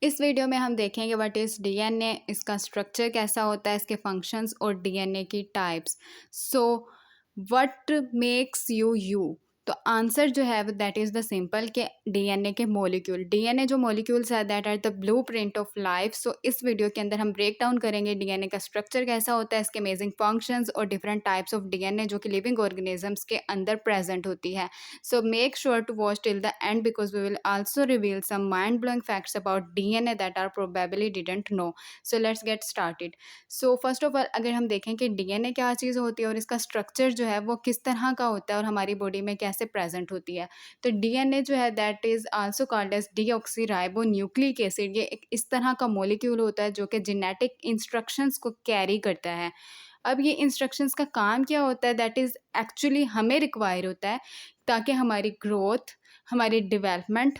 इस वीडियो में हम देखेंगे व्हाट इज़ डीएनए, इसका स्ट्रक्चर कैसा होता है, इसके फंक्शंस और डीएनए की types. So what makes you you? तो आंसर जो है वो दैट इज़ द सिंपल के डीएनए के मॉलिक्यूल। डीएनए जो मॉलिक्यूल्स है that are the blueprint of life. So इस वीडियो के अंदर हम ब्रेक डाउन करेंगे डीएनए का स्ट्रक्चर कैसा होता है, इसके अमेजिंग फंक्शंस और डिफरेंट टाइप्स ऑफ डीएनए जो कि लिविंग ऑर्गेनिजम्स के अंदर प्रेजेंट होती है। So make sure to watch till the end because we will also reveal some mind-blowing facts about DNA that are probably didn't know. So let's get started. So first of all अगर हम देखें कि DNA क्या चीज़ होती है और इसका structure जो है वो किस तरह का होता है और हमारी बॉडी में कैसे प्रेजेंट होती है, तो DNA जो है that is also called as deoxyribonucleic acid. ये एक इस तरह का मॉलिक्यूल होता है जो कि जेनेटिक इंस्ट्रक्शंस को कैरी करता है। अब ये इंस्ट्रक्शंस का काम क्या होता है दैट इज़ एक्चुअली हमें रिक्वायर होता है ताकि हमारी ग्रोथ, हमारी डेवलपमेंट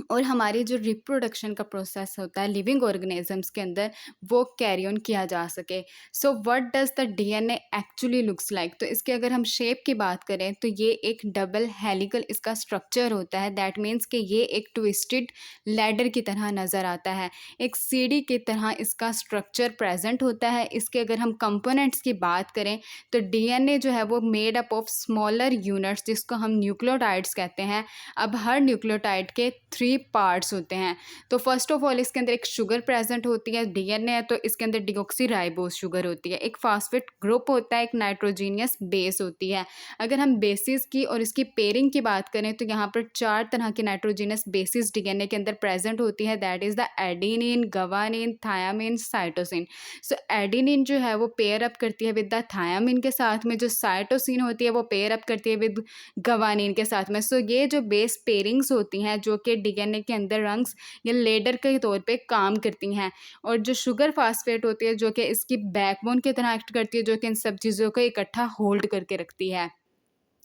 और हमारी जो रिप्रोडक्शन का प्रोसेस होता है लिविंग ऑर्गेनिजम्स के अंदर वो कैरी ऑन किया जा सके। So what does the DNA actually looks like? तो इसके अगर हम शेप की बात करें तो ये एक डबल हेलिकल इसका स्ट्रक्चर होता है। दैट मीन्स कि ये एक ट्विस्टेड लैडर की तरह नज़र आता है, एक सीढ़ी की तरह इसका स्ट्रक्चर प्रेजेंट होता है। इसके अगर हम कंपोनेंट्स की बात करें तो डीएनए जो है वो made up of smaller units जिसको हम न्यूक्लियोटाइड्स कहते हैं। अब हर न्यूक्लियोटाइड के 3 पार्ट्स होते हैं। तो फर्स्ट ऑफ ऑल इसके अंदर एक शुगर प्रेजेंट होती है, डीएनए है तो इसके अंदर डीऑक्सीराइबोस शुगर होती है, एक फास्फेट ग्रुप होता है, एक नाइट्रोजीनियस बेस होती है। अगर हम बेसिस की और इसकी पेयरिंग की बात करें तो यहाँ पर 4 तरह की नाइट्रोजीनियस बेसिस डीएनए के अंदर प्रेजेंट होती है। That is the adenine, guanine, thymine, cytosine. So adenine जो है वो पेयर अप करती है विद द थायामिन के साथ में, जो साइटोसिन होती है वो पेयर अप करती है विद गवानीन के साथ में। सो ये जो बेस पेयरिंग्स होती हैं जो कि डीएनए के अंदर रंग्स या लेडर के तौर पे काम करती हैं, और जो शुगर फास्फेट होती है जो कि इसकी बैकबोन की तरह एक्ट करती है, जो कि इन सब चीज़ों को इकट्ठा होल्ड करके रखती है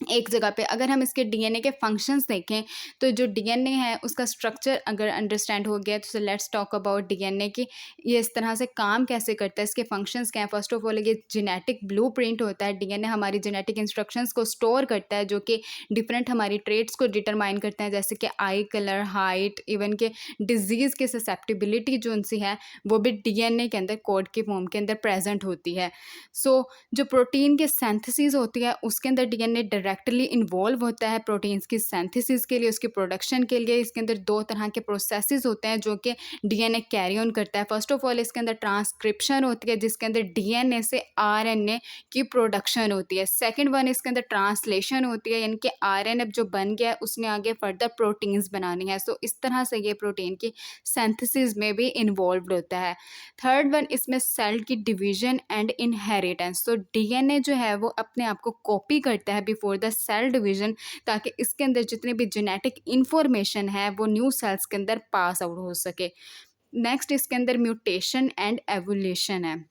एक जगह पे। अगर हम इसके डीएनए के फंक्शंस देखें तो जो डीएनए है उसका स्ट्रक्चर अगर अंडरस्टैंड हो गया तो लेट्स टॉक अबाउट डीएनए की ये इस तरह से काम कैसे करता है, इसके फंक्शंस क्या हैं। फर्स्ट ऑफ ऑल ये जेनेटिक ब्लूप्रिंट होता है। डीएनए हमारी जेनेटिक इंस्ट्रक्शंस को स्टोर करता है जो कि डिफरेंट हमारी ट्रेट्स को डिटरमाइन करते हैं, जैसे कि आई कलर, हाइट, इवन के डिजीज़ की ससेप्टिबिलिटी जो उनसी है वो भी डीएनए के अंदर कोड के फॉर्म के अंदर प्रेजेंट होती है। सो जो प्रोटीन के सिंथेसिस होती है उसके अंदर डीएनए डायरेक्टली इन्वॉल्व होता है प्रोटीन्स की सिंथेसिस के लिए, उसकी प्रोडक्शन के लिए। इसके अंदर 2 तरह के प्रोसेसेस होते हैं जो कि डीएनए कैरी ऑन करता है। फर्स्ट ऑफ ऑल इसके अंदर ट्रांसक्रिप्शन होती है जिसके अंदर डीएनए से आरएनए की प्रोडक्शन होती है। सेकंड वन इसके अंदर ट्रांसलेशन होती है, यानी कि आरएनए जो बन गया है उसने आगे फर्दर प्रोटीन्स बनानी है। सो इस तरह से ये प्रोटीन की सिंथेसिस में भी इन्वॉल्व होता है। थर्ड वन इसमें सेल की डिवीजन एंड इनहेरिटेंस। तो डीएनए जो है वो अपने आप को कॉपी करता है बिफोर द सेल डिवीजन ताकि इसके अंदर जितनी भी जेनेटिक इंफॉर्मेशन है वो न्यू सेल्स के अंदर पास आउट हो सके। नेक्स्ट इसके अंदर म्यूटेशन एंड एवोल्यूशन है।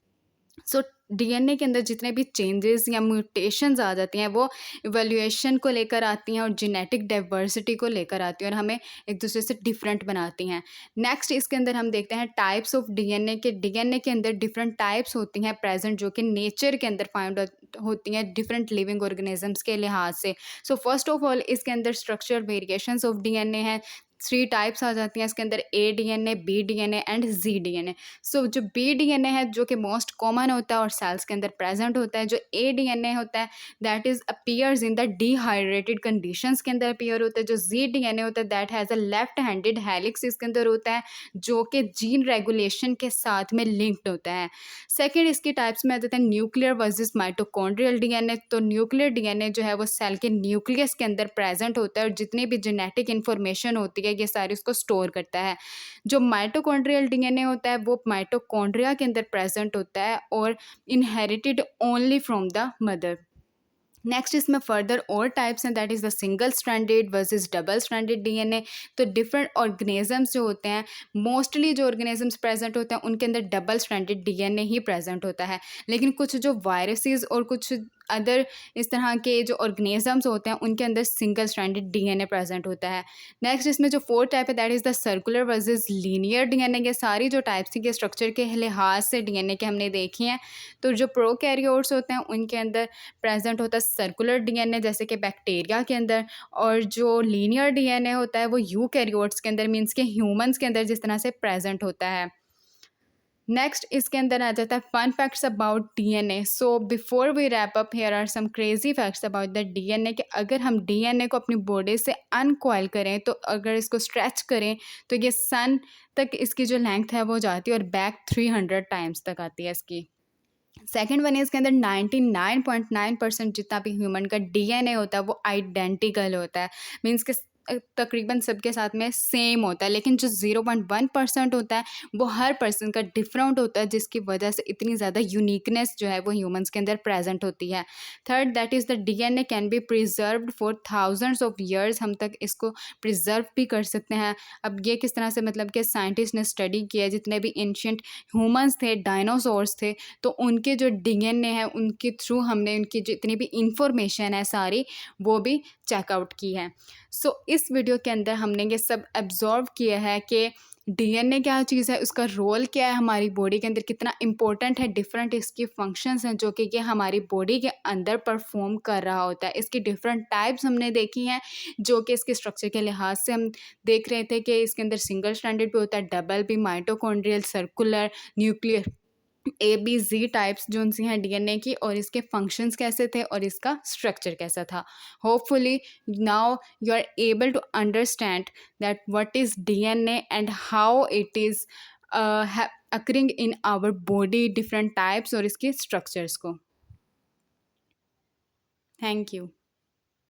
सो डीएनए के अंदर जितने भी चेंजेस या म्यूटेशंस आ जाती हैं वो इवोल्यूशन को लेकर आती हैं और जेनेटिक डाइवर्सिटी को लेकर आती हैं और हमें एक दूसरे से डिफरेंट बनाती हैं। नेक्स्ट इसके अंदर हम देखते हैं टाइप्स ऑफ डीएनए के अंदर डिफरेंट टाइप्स होती हैं प्रेजेंट जो कि नेचर के अंदर फाइंड होती हैं डिफरेंट लिविंग ऑर्गेनिजम्स के लिहाज से। सो फर्स्ट ऑफ ऑल इसके अंदर स्ट्रक्चर वेरिएशंस ऑफ डीएनए हैं। 3 टाइप्स आ जाती हैं इसके अंदर, A DNA, B DNA and Z DNA. So जो बी डीएनए है जो कि मोस्ट कॉमन होता है और सेल्स के अंदर प्रेजेंट होता है। जो ए डीएनए होता है that is appears in the dehydrated conditions के अंदर अपीयर होता है। जो जी डीएनए होता है that has a left handed helix इसके अंदर होता है जो कि जीन रेगुलेशन के साथ में लिंक्ड होता है। सेकेंड इसकी टाइप्स में आ जाते हैं न्यूक्लियर वर्सेस माइटोकॉन्ड्रियल डीएनए। तो न्यूक्लियर डीएनए जो है वो सेल के न्यूक्लियस के अंदर प्रेजेंट होता है और जितनी भी जेनेटिक इन्फॉर्मेशन होती है ये सारी उसको स्टोर करता है। जो माइटोकॉन्ड्रियल डीएनए होता है वो माइटोकॉन्ड्रिया के अंदर प्रेजेंट होता है और inherited only from the mother. Next इसमें फर्दर और टाइप्स हैं that is the single stranded versus double stranded DNA. तो डिफरेंट ऑर्गेनिजम्स जो होते हैं, मोस्टली जो ऑर्गेनिजम्स प्रेजेंट होते हैं उनके अंदर डबल स्ट्रैंडेड डीएनए ही प्रेजेंट होता है। लेकिन कुछ जो वायरसेस और कुछ अदर इस तरह के जो ऑर्गेनिजम्स होते हैं उनके अंदर सिंगल स्ट्रैंडेड डीएनए प्रेजेंट होता है। नेक्स्ट इसमें जो फोर्थ टाइप है that is the circular versus linear DNA. ये सारी जो टाइप्स थी के स्ट्रक्चर के लिहाज से डीएनए के हमने देखी हैं। तो जो प्रोकैरियोट्स होते हैं उनके अंदर प्रेजेंट होता है सर्कुलर डीएनए जैसे कि बैक्टीरिया के अंदर, और जो लीनियर डीएनए होता है वो यूकैरियोट्स के अंदर मींस के ह्यूमंस के अंदर जिस तरह से प्रेजेंट होता है। नेक्स्ट इसके अंदर आ जाता है fun facts about DNA. So before we wrap up here are some crazy facts about the DNA कि अगर हम डीएनए को अपनी बॉडी से अनकॉइल करें, तो अगर इसको स्ट्रेच करें तो ये सन तक इसकी जो लेंथ है वो जाती है और बैक 300 टाइम्स तक आती है इसकी। सेकेंड वन इसके अंदर 99.9% जितना भी ह्यूमन का डीएनए होता है वो आइडेंटिकल होता है, मीन्स कि तकरीबन सबके साथ में सेम होता है, लेकिन जो 0.1% होता है वो हर पर्सन का डिफरेंट होता है, जिसकी वजह से इतनी ज़्यादा यूनिकनेस जो है वो ह्यूमंस के अंदर प्रेजेंट होती है। Third that is the DNA can be preserved for thousands of years, हम तक इसको प्रिजर्व भी कर सकते हैं। अब ये किस तरह से, मतलब कि साइंटिस्ट ने स्टडी किया जितने भी एंशियंट ह्यूमंस थे, डायनासोर्स थे, तो उनके जो डीएनए है उनके थ्रू हमने उनकी जितनी भी इंफॉर्मेशन है सारी वो भी चेकआउट की है। सो इस वीडियो के अंदर हमने ये सब एब्जॉर्व किया है कि डीएनए क्या चीज़ है, उसका रोल क्या है हमारी बॉडी के अंदर, कितना इंपॉर्टेंट है, डिफरेंट इसकी फंक्शंस हैं जो कि ये हमारी बॉडी के अंदर परफॉर्म कर रहा होता है। इसकी डिफरेंट टाइप्स हमने देखी हैं जो कि इसके स्ट्रक्चर के लिहाज से हम देख रहे थे कि इसके अंदर सिंगल स्ट्रैंडेड भी होता है, डबल भी, mitochondrial, circular, nuclear, ABZ types जो उनसी हैं डीएनए की, और इसके फंक्शंस कैसे थे और इसका स्ट्रक्चर कैसा था। Hopefully now you are able to understand that what is DNA and how it is occurring in our body, different types और इसके स्ट्रक्चर्स को। Thank you.